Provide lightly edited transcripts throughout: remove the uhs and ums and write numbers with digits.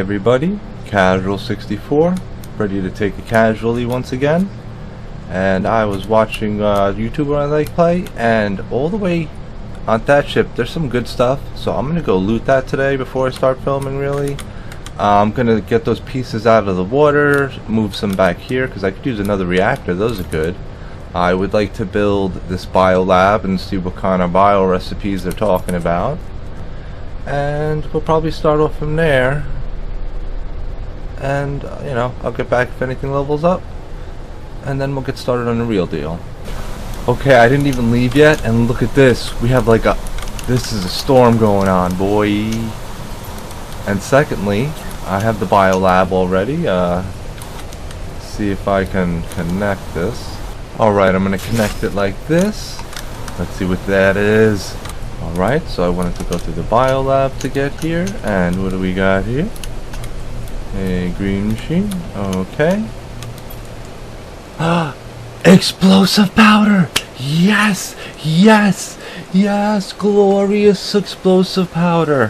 everybody, Casual64, ready to take it casually once again. And I was watching YouTuber I like play, and all the way on that ship there's some good stuff, so I'm gonna go loot that today before I start filming really. I'm gonna get those pieces out of the water, move some back here because I could use another reactor. Those are good. I would like to build this bio lab and see what kind of bio recipes they're talking about, and we'll probably start off from there. And you know, I'll get back if anything levels up, and then we'll get started on the real deal. Okay, I didn't even leave yet, and look at this. We have like this is a storm going on, boy. And secondly, I have the bio lab already. See if I can connect this. Alright, I'm gonna connect it like this. Let's see what that is. Alright, so I wanted to go through the bio lab to get here, and what do we got here? A green machine. Okay. Explosive powder! Yes! Yes! Yes! Glorious explosive powder!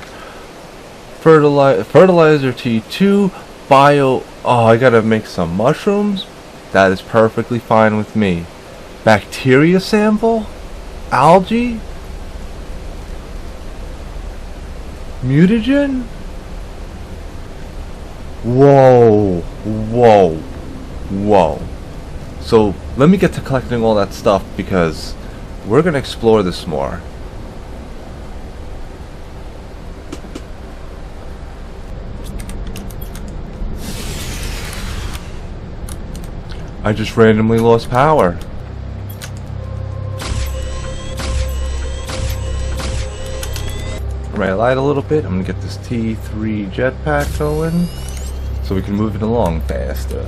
Fertilizer T2, bio... Oh, I gotta make some mushrooms? That is perfectly fine with me. Bacteria sample? Algae? Mutagen? Whoa! Whoa! Whoa! So, let me get to collecting all that stuff because we're gonna explore this more. I just randomly lost power. Alright, I lied a little bit. I'm gonna get this T3 jetpack going so we can move it along faster.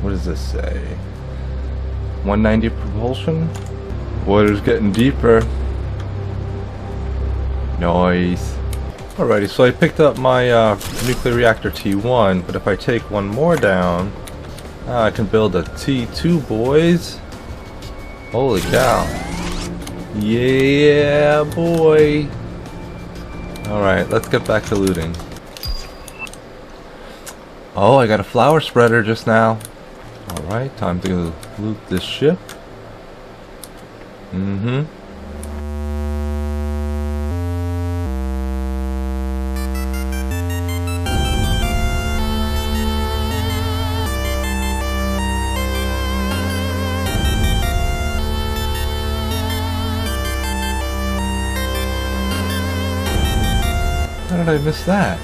What does this say? 190 propulsion? Water's getting deeper. Nice. Alrighty, so I picked up my nuclear reactor T1, but if I take one more down, I can build a T2, boys. Holy cow. Yeah, boy. Alright, let's get back to looting. Oh, I got a flower spreader just now. Alright, time to loot this ship. How did I miss that?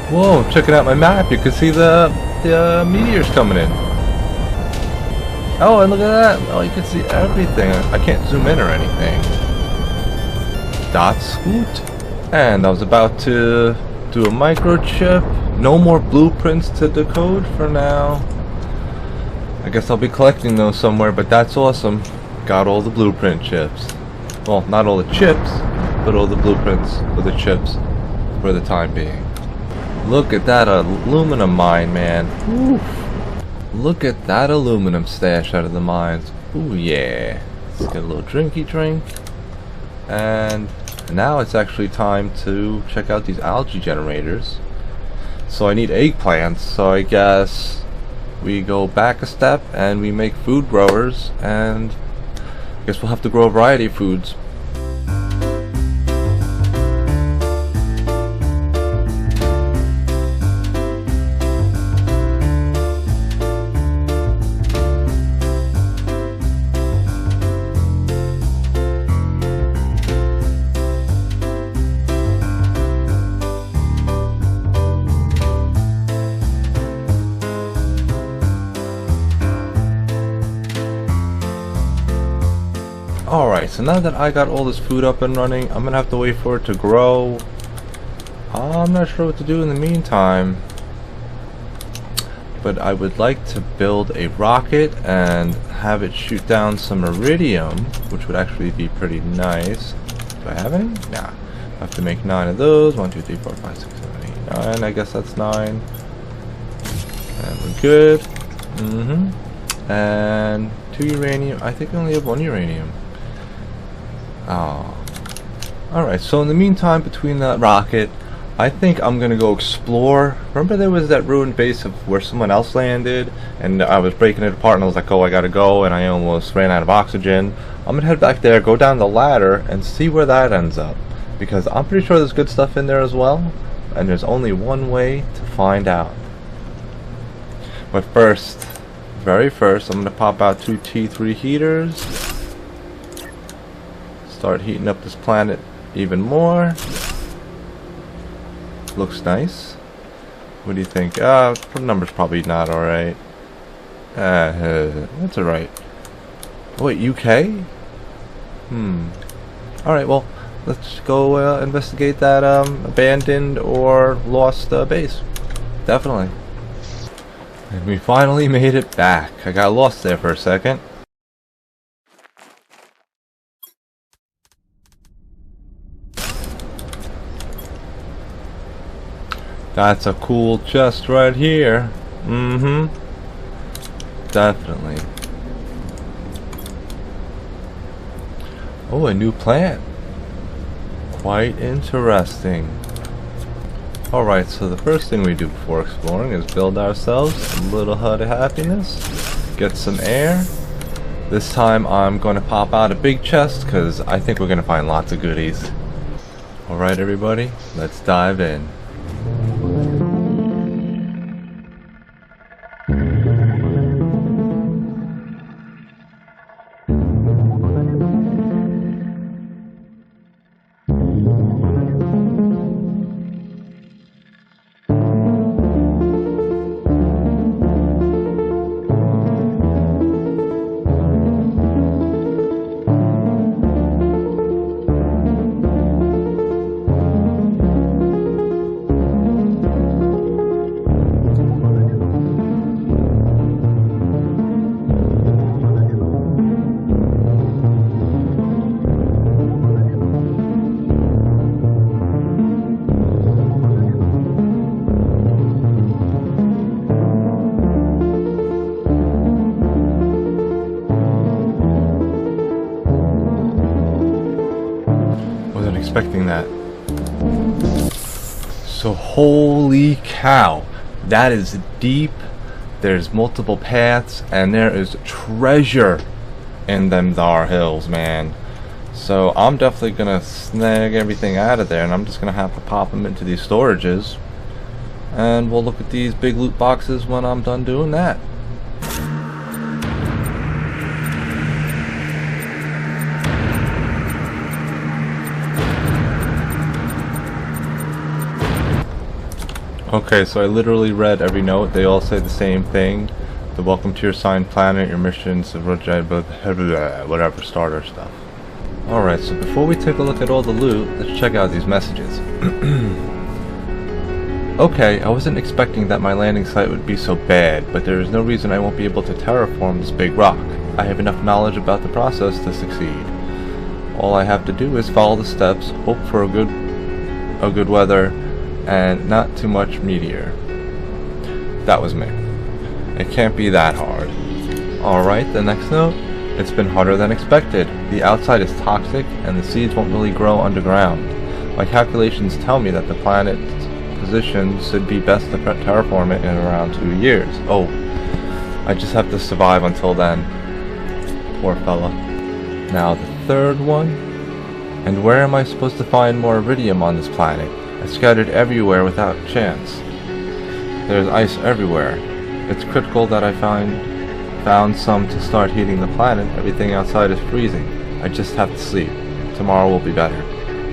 Whoa, checking out my map, you can see the meteors coming in. Oh, and look at that. Oh, you can see everything. I can't zoom in or anything. Dot scoot. And I was about to do a microchip. No more blueprints to decode for now. I guess I'll be collecting those somewhere, but that's awesome. Got all the blueprint chips. Well, not all the chips, but all the blueprints for the chips for the time being. Look at that aluminum mine, man. Oof. Look at that aluminum stash out of the mines. Ooh, yeah. Let's get a little drinky drink. And now it's actually time to check out these algae generators. So I need eggplants, so I guess we go back a step and we make food growers, and I guess we'll have to grow a variety of foods. Alright, so now that I got all this food up and running, I'm gonna have to wait for it to grow. I'm not sure what to do in the meantime, but I would like to build a rocket and have it shoot down some iridium, which would actually be pretty nice. Do I have any? Nah. I have to make 9 of those. 1, 2, 3, 4, 5, 6, 7, 8, 9. I guess that's 9. And we're good. And 2 uranium. I think I only have 1 uranium. Oh. Alright, so in the meantime, between that rocket, I think I'm gonna go explore. Remember there was that ruined base of where someone else landed, and I was breaking it apart and I was like, oh, I gotta go, and I almost ran out of oxygen. I'm gonna head back there, go down the ladder, and see where that ends up. Because I'm pretty sure there's good stuff in there as well, and there's only one way to find out. But first, very first, I'm gonna pop out 2 T3 heaters. Start heating up this planet even more. Looks nice. What do you think? The number's probably not alright. That's alright. Wait, UK? Alright, well, let's go investigate that abandoned or lost base. Definitely. And we finally made it back. I got lost there for a second. That's a cool chest right here. Definitely. Oh, a new plant. Quite interesting. Alright, so the first thing we do before exploring is build ourselves a little hut of happiness. Get some air. This time I'm going to pop out a big chest because I think we're going to find lots of goodies. Alright everybody, let's dive in. Expecting that. So holy cow, that is deep. There's multiple paths and there is treasure in them thar hills, man. So I'm definitely gonna snag everything out of there, and I'm just gonna have to pop them into these storages, and we'll look at these big loot boxes when I'm done doing that. Okay, so I literally read every note. They all say the same thing. The welcome to your assigned planet, your missions, whatever starter stuff. Alright, so before we take a look at all the loot, let's check out these messages. Okay, I wasn't expecting that my landing site would be so bad, but there is no reason I won't be able to terraform this big rock. I have enough knowledge about the process to succeed. All I have to do is follow the steps, hope for a good weather, and not too much meteor. That was me. It can't be that hard. Alright, the next note. It's been harder than expected. The outside is toxic and the seeds won't really grow underground. My calculations tell me that the planet's position should be best to terraform it in around 2 years. Oh, I just have to survive until then. Poor fella. Now the third one. And where am I supposed to find more iridium on this planet? It's scattered everywhere without chance. There's ice everywhere. It's critical that I found some to start heating the planet. Everything outside is freezing. I just have to sleep. Tomorrow will be better.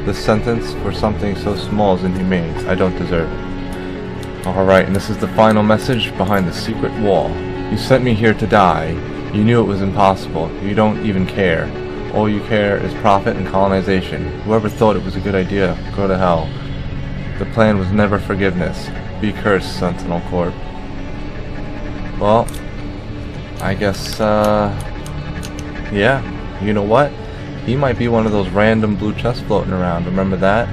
This sentence for something so small is inhumane. I don't deserve it. Alright, and this is the final message behind the secret wall. You sent me here to die. You knew it was impossible. You don't even care. All you care is profit and colonization. Whoever thought it was a good idea, go to hell. The plan was never forgiveness. Be cursed, Sentinel Corp. Well, I guess, yeah, you know what? He might be one of those random blue chests floating around, remember that?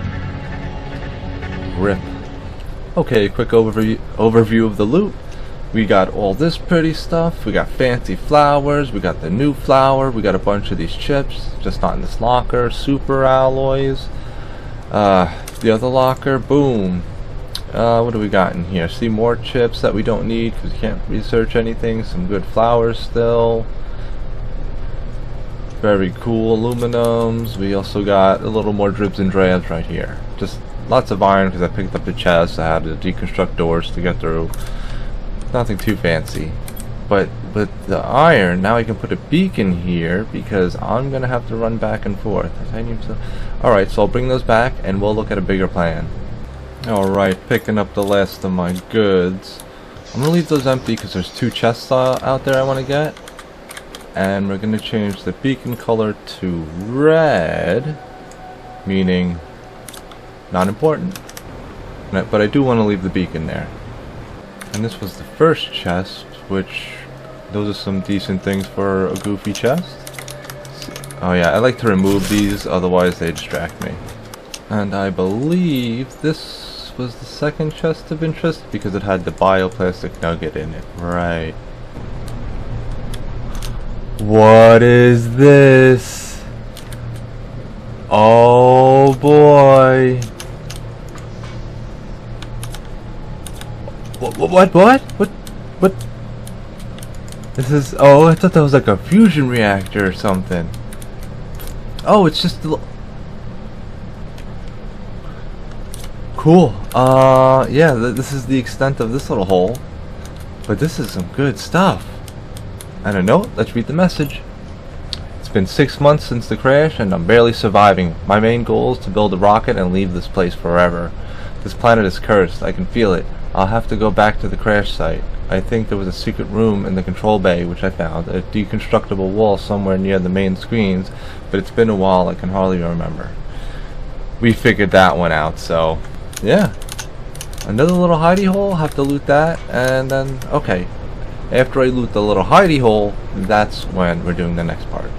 RIP. Okay, quick overview of the loot. We got all this pretty stuff, we got fancy flowers, we got the new flower, we got a bunch of these chips, just not in this locker, super alloys, The other locker, boom. What do we got in here? See, more chips that we don't need because we can't research anything. Some good flowers still. Very cool aluminums. We also got a little more dribs and drabs right here. Just lots of iron because I picked up the chest. I had to deconstruct doors to get through. Nothing too fancy. But with the iron, now I can put a beacon here because I'm going to have to run back and forth. Alright, so I'll bring those back and we'll look at a bigger plan. Alright, picking up the last of my goods. I'm going to leave those empty because there's 2 chests out there I want to get. And we're going to change the beacon color to red, meaning not important. But I do want to leave the beacon there. And this was the first chest, which those are some decent things for a goofy chest. Oh yeah, I like to remove these, otherwise they distract me. And I believe this was the second chest of interest because it had the bioplastic nugget in it. Right. What is this? Oh boy. What? This is, oh, I thought that was like a fusion reactor or something. Oh, it's just a cool. Yeah, this is the extent of this little hole. But this is some good stuff. And a note, let's read the message. It's been 6 months since the crash and I'm barely surviving. My main goal is to build a rocket and leave this place forever. This planet is cursed, I can feel it. I'll have to go back to the crash site. I think there was a secret room in the control bay which I found, a deconstructible wall somewhere near the main screens, but it's been a while, I can hardly remember. We figured that one out, so yeah. Another little hidey hole, have to loot that, and then, okay. After I loot the little hidey hole, that's when we're doing the next part.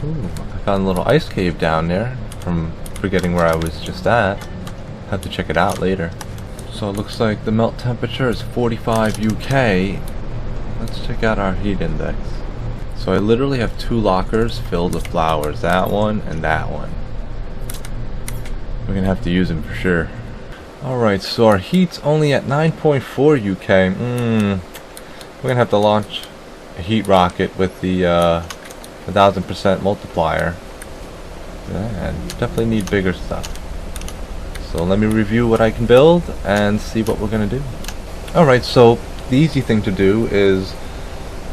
Ooh, I found a little ice cave down there from forgetting where I was just at. Have to check it out later. So it looks like the melt temperature is 45 UK. Let's check out our heat index. So I literally have 2 lockers filled with flowers. That one and that one. We're gonna have to use them for sure. Alright, so our heat's only at 9.4 UK. We're gonna have to launch a heat rocket with the 1000% multiplier. And definitely need bigger stuff. So let me review what I can build and see what we're gonna do. Alright, so the easy thing to do is,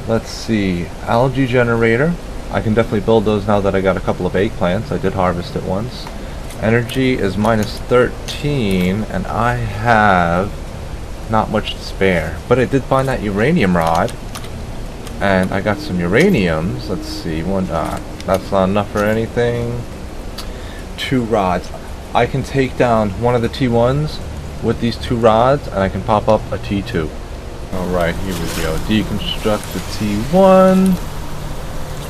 let's see, algae generator. I can definitely build those now that I got a couple of eggplants. I did harvest it once. Energy is -13 and I have not much to spare. But I did find that uranium rod and I got some uraniums. Let's see, that's not enough for anything. 2 rods. I can take down one of the T1s with these 2 rods and I can pop up a T2. Alright, here we go. Deconstruct the T1.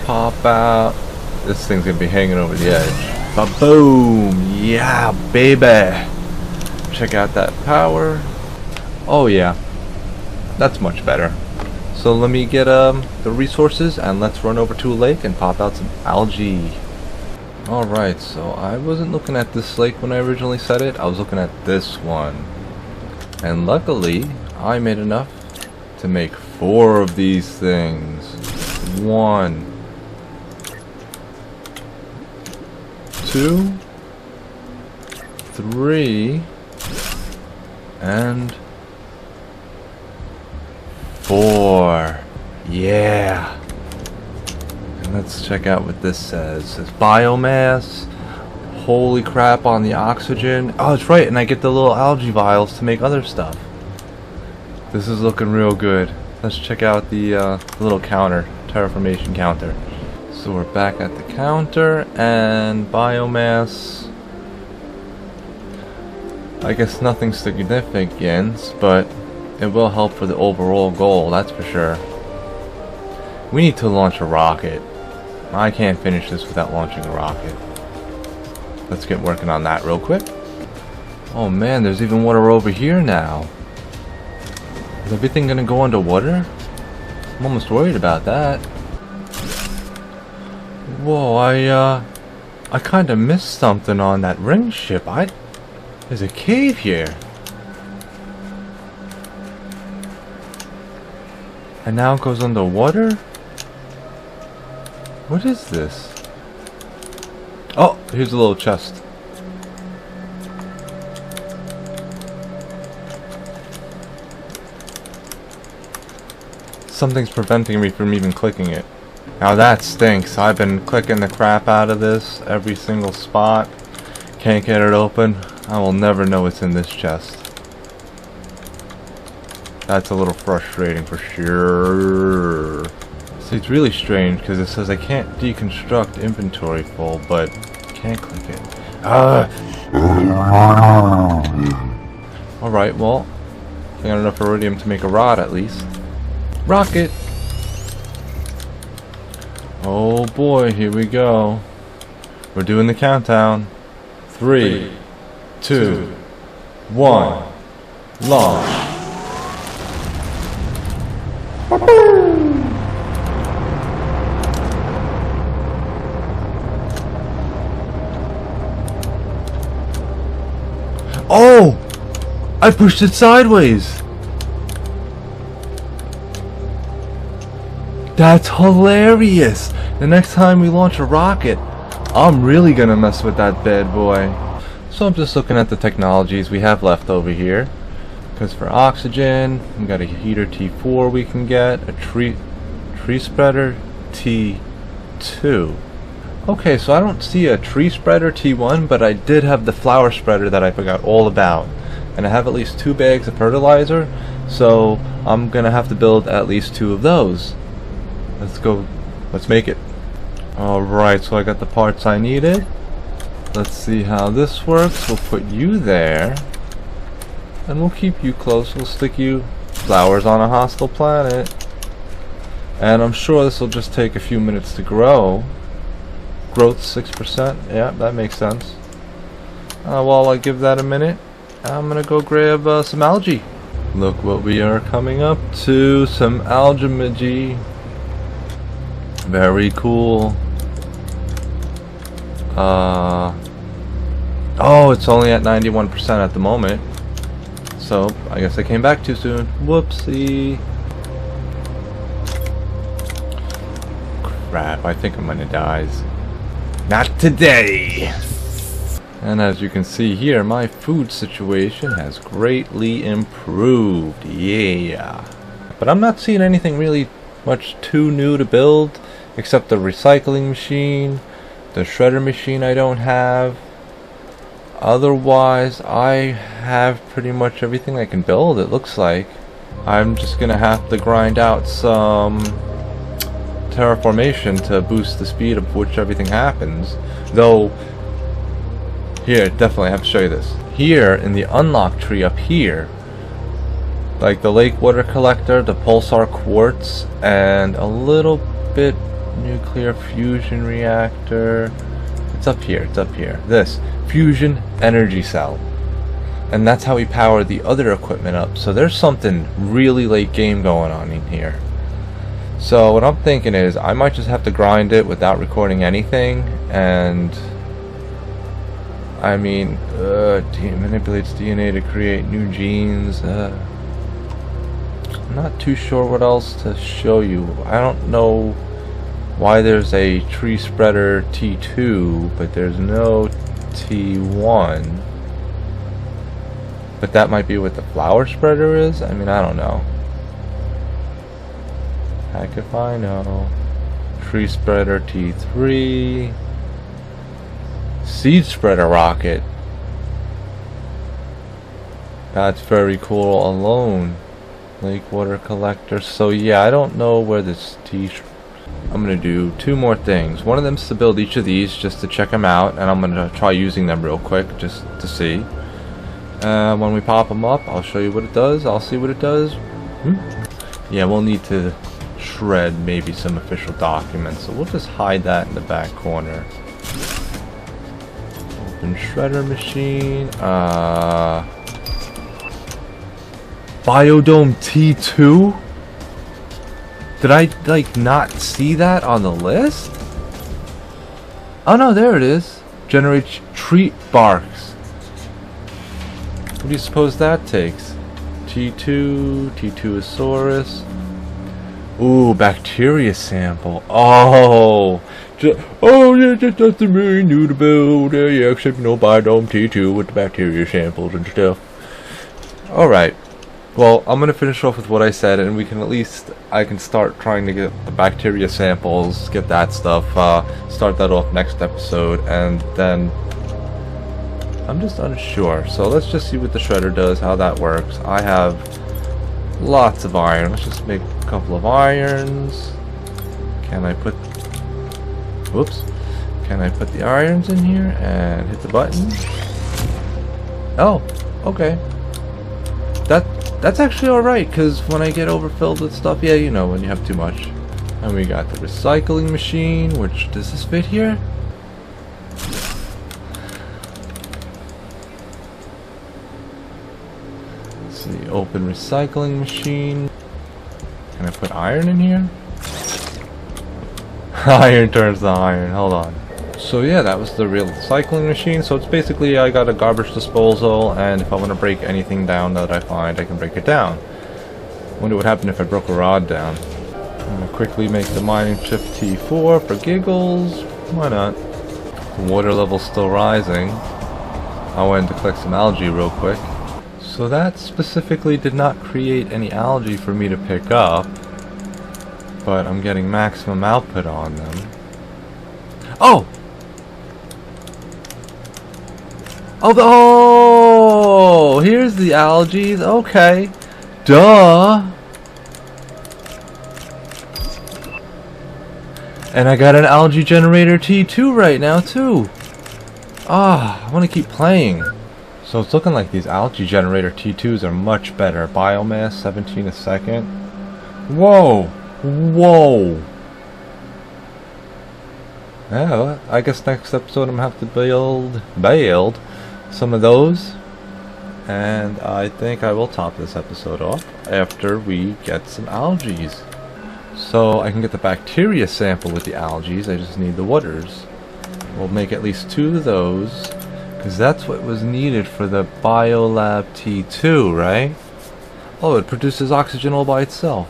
Pop out. This thing's gonna be hanging over the edge. Ba-boom! Yeah, baby! Check out that power. Oh yeah, that's much better. So let me get the resources and let's run over to a lake and pop out some algae. Alright, so I wasn't looking at this lake when I originally set it, I was looking at this one. And luckily, I made enough to make 4 of these things. 1, 2, 3, and 4. Yeah. And let's check out what this says. It says biomass. Holy crap on the oxygen. Oh, that's right, and I get the little algae vials to make other stuff. This is looking real good. Let's check out the little counter, terraformation counter. So we're back at the counter, and biomass. I guess nothing significant, but it will help for the overall goal, that's for sure. We need to launch a rocket. I can't finish this without launching a rocket. Let's get working on that real quick. Oh man, there's even water over here now. Is everything gonna go underwater? I'm almost worried about that. Whoa, I kinda missed something on that ring ship. There's a cave here. And now it goes underwater? What is this? Oh, here's a little chest. Something's preventing me from even clicking it. Now that stinks. I've been clicking the crap out of this every single spot. Can't get it open. I will never know what's in this chest. That's a little frustrating for sure. See, it's really strange because it says I can't deconstruct inventory full, but can't click it. Alright, well, I got enough iridium to make a rod at least. Rocket! Oh boy, here we go. We're doing the countdown. 3, 2, 1, launch! Oh! I pushed it sideways! That's hilarious! The next time we launch a rocket, I'm really gonna mess with that bad boy. So I'm just looking at the technologies we have left over here. Because for oxygen, we got a heater T4 we can get, a tree spreader T2. Okay, so I don't see a tree spreader T1, but I did have the flower spreader that I forgot all about. And I have at least 2 bags of fertilizer, so I'm gonna have to build at least 2 of those. Let's go, let's make it. Alright, so I got the parts I needed. Let's see how this works. We'll put you there. And we'll keep you close. We'll stick you flowers on a hostile planet. And I'm sure this will just take a few minutes to grow. Growth 6%. Yeah, that makes sense. While I give that a minute, I'm gonna go grab some algae. Look what we are coming up to. Some algae. Very cool. Oh, it's only at 91% at the moment. So, I guess I came back too soon. Whoopsie. Crap, I think I'm gonna die. Not today! And as you can see here, my food situation has greatly improved. Yeah. But I'm not seeing anything really much too new to build, except the recycling machine, the shredder machine I don't have. Otherwise, I have pretty much everything I can build, it looks like. I'm just gonna have to grind out some terraformation to boost the speed of which everything happens. Though, here, definitely have to show you this. Here, in the unlock tree up here, like the lake water collector, the pulsar quartz, and a little bit nuclear fusion reactor. It's up here, it's up here. This fusion energy cell. And that's how we power the other equipment up. So there's something really late game going on in here. So what I'm thinking is I might just have to grind it without recording anything. And I mean, manipulates DNA to create new genes. I'm not too sure what else to show you. I don't know why there's a tree spreader T2, but there's no T1. But that might be what the flower spreader is? I mean, I don't know. Heck if I know. Tree spreader T3. Seed spreader rocket. That's very cool alone. Lake water collector. So yeah, I don't know where this I'm gonna do 2 more things. One of them is to build each of these just to check them out, and I'm gonna try using them real quick just to see. When we pop them up, I'll show you what it does. I'll see what it does. Yeah, we'll need to shred maybe some official documents, so we'll just hide that in the back corner. Open shredder machine. Biodome T2? Did I like not see that on the list? Oh no, there it is. Generates tree barks. What do you suppose that takes? T2, T2osaurus. Ooh, bacteria sample. Oh, yeah, just nothing really new to build. Yeah, except biodome T2 with the bacteria samples and stuff. Alright. Well, I'm gonna finish off with what I said, and I can start trying to get the bacteria samples, get that stuff, start that off next episode, and then I'm just unsure. So let's just see what the shredder does, how that works. I have lots of iron. Let's just make a couple of irons. Can I put the irons in here and hit the button? Oh, okay. That's actually alright, because when I get overfilled with stuff, yeah, you know, when you have too much. And we got the recycling machine, which, does this fit here? Let's see, open recycling machine. Can I put iron in here? Iron turns to iron, hold on. So yeah, that was the real recycling machine. So it's basically, I got a garbage disposal, and if I want to break anything down that I find, I can break it down. Wonder what happened if I broke a rod down. I'm gonna quickly make the mining shift T4 for giggles. Why not? The water level's still rising. I wanted to collect some algae real quick. So that specifically did not create any algae for me to pick up, but I'm getting maximum output on them. Oh! Oh, here's the algae. Okay. Duh. And I got an algae generator T2 right now, too. Ah, I want to keep playing. So it's looking like these algae generator T2s are much better. Biomass, 17 a second. Whoa. Whoa. Yeah, I guess next episode I'm going to have to build some of those, and I think I will top this episode off after we get some algae. So I can get the bacteria sample with the algae. I just need the waters. We'll make at least 2 of those, because that's what was needed for the Biolab T2, right? Oh, it produces oxygen all by itself.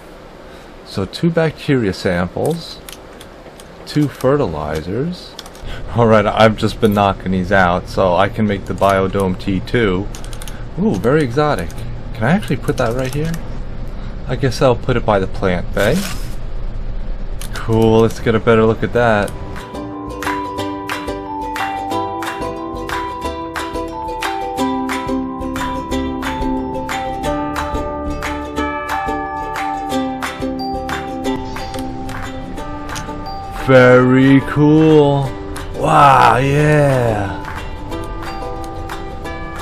So 2 bacteria samples, 2 fertilizers. Alright, I've just been knocking these out, so I can make the Biodome T2. Ooh, very exotic. Can I actually put that right here? I guess I'll put it by the plant bay. Cool, let's get a better look at that. Very cool. Wow, yeah.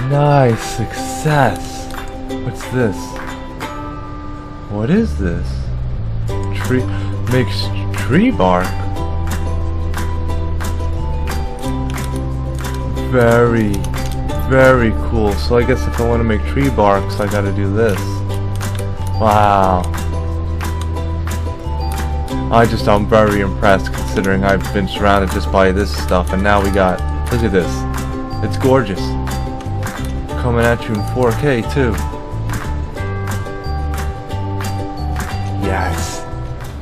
Nice success. What's this? What is this? Tree makes tree bark. Very, very cool. So I guess if I want to make tree barks, I gotta do this. Wow. I'm very impressed, considering I've been surrounded just by this stuff, and now we got, look at this. It's gorgeous. Coming at you in 4K too. Yes.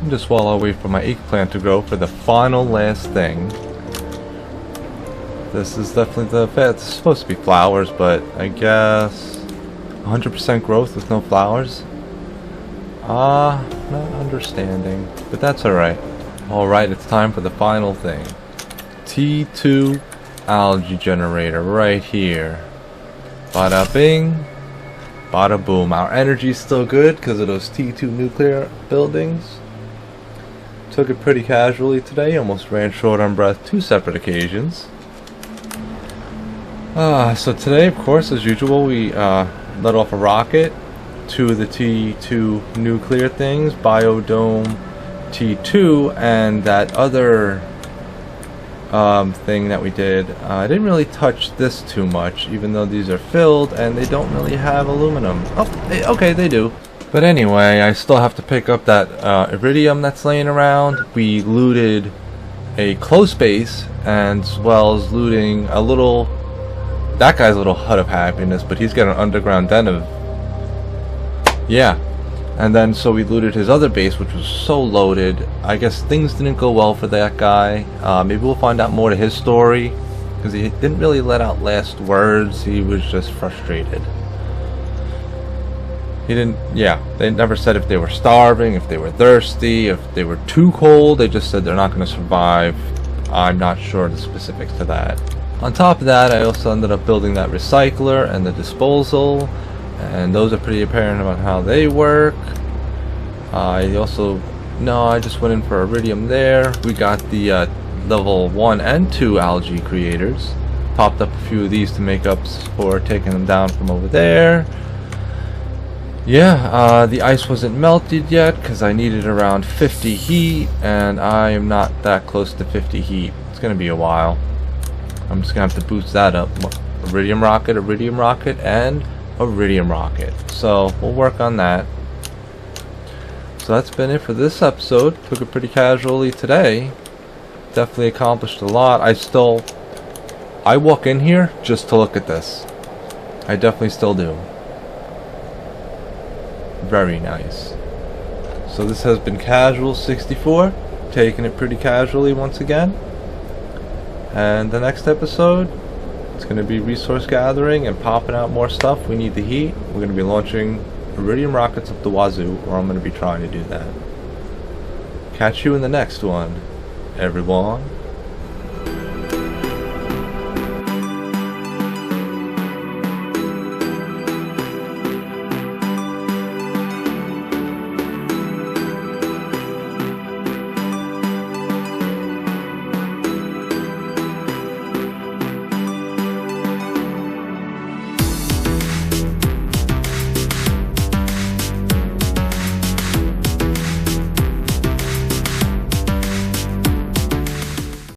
And just while I wait for my eggplant to grow for the final last thing. This is definitely the it's supposed to be flowers, but I guess 100% growth with no flowers. Not understanding, but that's alright. Alright, it's time for the final thing. T2 algae generator right here. Bada bing, bada boom. Our energy's still good because of those T2 nuclear buildings. Took it pretty casually today, almost ran short on breath 2 separate occasions. So today, of course, as usual, we let off a rocket. 2 of the T2 nuclear things, Biodome T2, and that other thing that we did. I didn't really touch this too much, even though these are filled and they don't really have aluminum. Oh, okay, they do. But anyway, I still have to pick up that iridium that's laying around. We looted a close base, and as well as looting a little, that guy's little hut of happiness, but he's got an underground den of, yeah. And then so we looted his other base, which was so loaded. I guess things didn't go well for that guy. Maybe we'll find out more to his story, because he didn't really let out last words. He was just frustrated. He didn't, yeah, they never said if they were starving, if they were thirsty, if they were too cold. They just said they're not going to survive. I'm not sure the specifics to that. On top of that, I also ended up building that recycler and the disposal, and those are pretty apparent about how they work. I also, no, I just went in for iridium there. We got the level 1 and 2 algae creators. Popped up a few of these to make up for taking them down from over there. Yeah, the ice wasn't melted yet because I needed around 50 heat, and I am not that close to 50 heat. It's going to be a while. I'm just going to have to boost that up. Iridium rocket, and iridium rocket. So we'll work on that. So that's been it for this episode. Took it pretty casually today. Definitely accomplished a lot. I walk in here just to look at this. I definitely still do. Very nice. So this has been Casual 64, taking it pretty casually once again. And the next episode, it's going to be resource gathering and popping out more stuff. We need the heat. We're going to be launching iridium rockets up the wazoo, or I'm going to be trying to do that. Catch you in the next one, everyone.